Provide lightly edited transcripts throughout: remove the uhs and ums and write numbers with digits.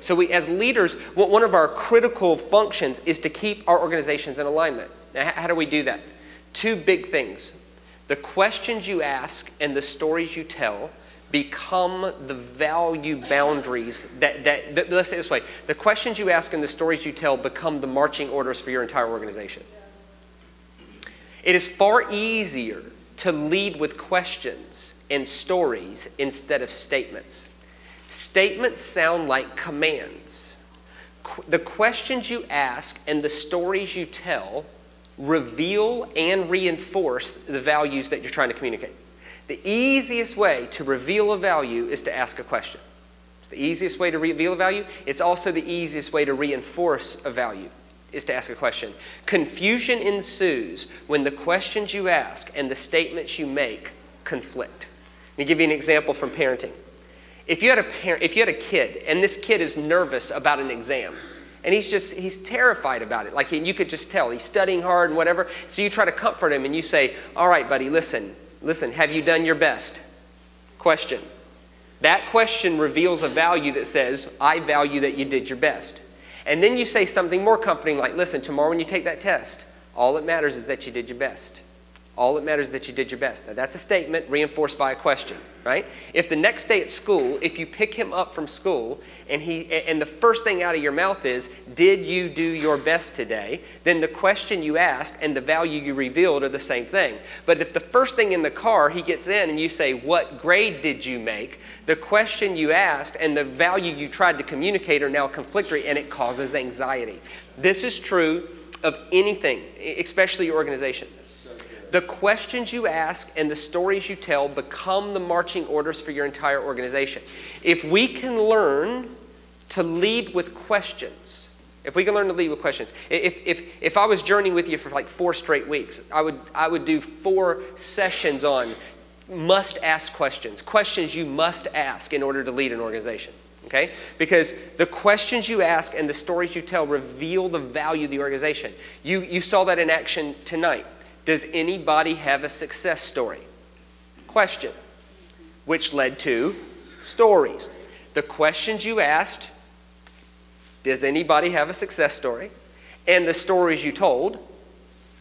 So we, as leaders, one of our critical functions is to keep our organizations in alignment. Now, how do we do that? Two big things. The questions you ask and the stories you tell become the value boundaries that let's say it this way. The questions you ask and the stories you tell become the marching orders for your entire organization. It is far easier to lead with questions and stories instead of statements. Statements sound like commands. The questions you ask and the stories you tell reveal and reinforce the values that you're trying to communicate. The easiest way to reveal a value is to ask a question. It's the easiest way to reveal a value. It's also the easiest way to reinforce a value is to ask a question. Confusion ensues when the questions you ask and the statements you make conflict. Let me give you an example from parenting. If you had a kid and this kid is nervous about an exam and he's terrified about it, like you could just tell he's studying hard and whatever, so you try to comfort him and you say, all right, buddy, listen, have you done your best? Question. That question reveals a value that says, I value that you did your best. And then you say something more comforting like, listen, tomorrow when you take that test, all that matters is that you did your best. All that matters is that you did your best. Now, that's a statement reinforced by a question, right? If the next day at school, if you pick him up from school and the first thing out of your mouth is, did you do your best today? Then the question you asked and the value you revealed are the same thing. But if the first thing in the car he gets in and you say, what grade did you make? The question you asked and the value you tried to communicate are now conflictory and it causes anxiety. This is true of anything, especially your organization. The questions you ask and the stories you tell become the marching orders for your entire organization. If we can learn to lead with questions, if I was journeying with you for like 4 straight weeks, I would do 4 sessions on must ask questions, questions you must ask in order to lead an organization. Okay? Because the questions you ask and the stories you tell reveal the value of the organization. You saw that in action tonight. Does anybody have a success story? Question, which led to stories. The questions you asked, does anybody have a success story? And the stories you told,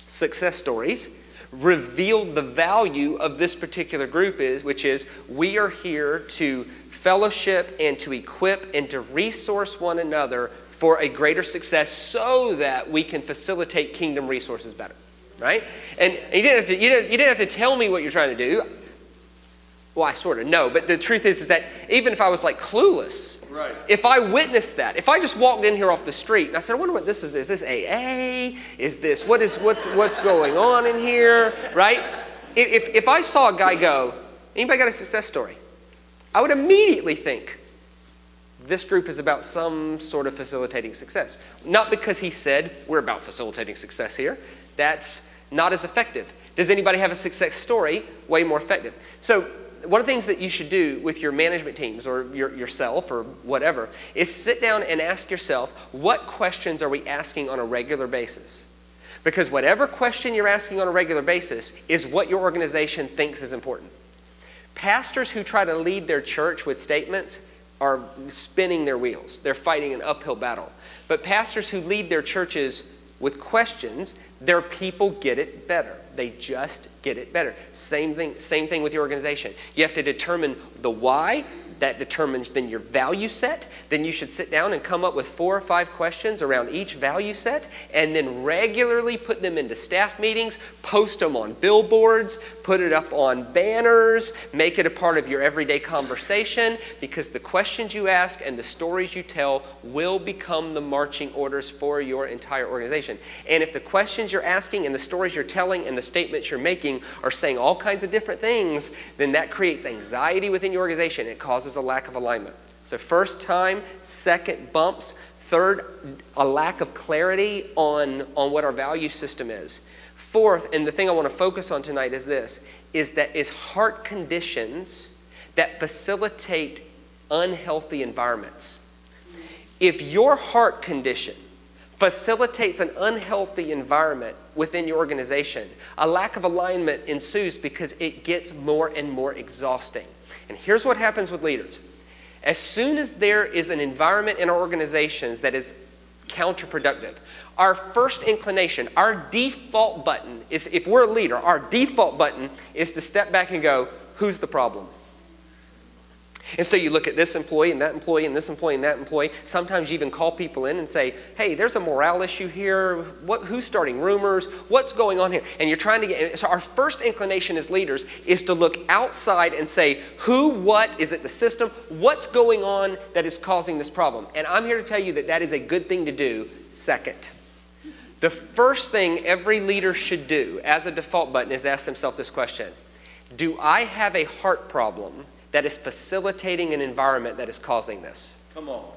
success stories, revealed the value of this particular group which is we are here to fellowship and to equip and to resource one another for a greater success so that we can facilitate kingdom resources better. Right? And you didn't have to tell me what you're trying to do. Well, I sort of know, but the truth is that even if I was like clueless, right. If I witnessed that, if I just walked in here off the street and I said, I wonder what this is this AA? Is this, what's going on in here? Right? If I saw a guy go, anybody got a success story? I would immediately think, this group is about some sort of facilitating success. Not because he said, we're about facilitating success here. That's not as effective. Does anybody have a success story? Way more effective. So one of the things that you should do with your management teams or yourself or whatever is sit down and ask yourself, what questions are we asking on a regular basis? Because whatever question you're asking on a regular basis is what your organization thinks is important. Pastors who try to lead their church with statements are spinning their wheels. They're fighting an uphill battle. But pastors who lead their churches with questions, their people get it better. They just get it better. Same thing with your organization. You have to determine the why. That determines then your value set. Then you should sit down and come up with 4 or 5 questions around each value set and then regularly put them into staff meetings, post them on billboards, put it up on banners, make it a part of your everyday conversation because the questions you ask and the stories you tell will become the marching orders for your entire organization. And if the questions you're asking and the stories you're telling and the statements you're making are saying all kinds of different things, then that creates anxiety within your organization. It causes a lack of alignment. So first time, second bumps, third, a lack of clarity on what our value system is. Fourth, and the thing I want to focus on tonight is this, is heart conditions that facilitate unhealthy environments. If your heart condition facilitates an unhealthy environment within your organization, a lack of alignment ensues because it gets more and more exhausting. And here's what happens with leaders. As soon as there is an environment in our organizations that is counterproductive, our first inclination, our default button is, if we're a leader, our default button is to step back and go, who's the problem? And so you look at this employee and that employee and this employee and that employee. Sometimes you even call people in and say, hey, there's a morale issue here. Who's starting rumors? What's going on here? And you're trying to get, so our first inclination as leaders is to look outside and say, who, what, is it the system? What's going on that is causing this problem? And I'm here to tell you that that is a good thing to do second. The first thing every leader should do as a default button is ask themselves this question. Do I have a heart problem that is facilitating an environment that is causing this? Come on.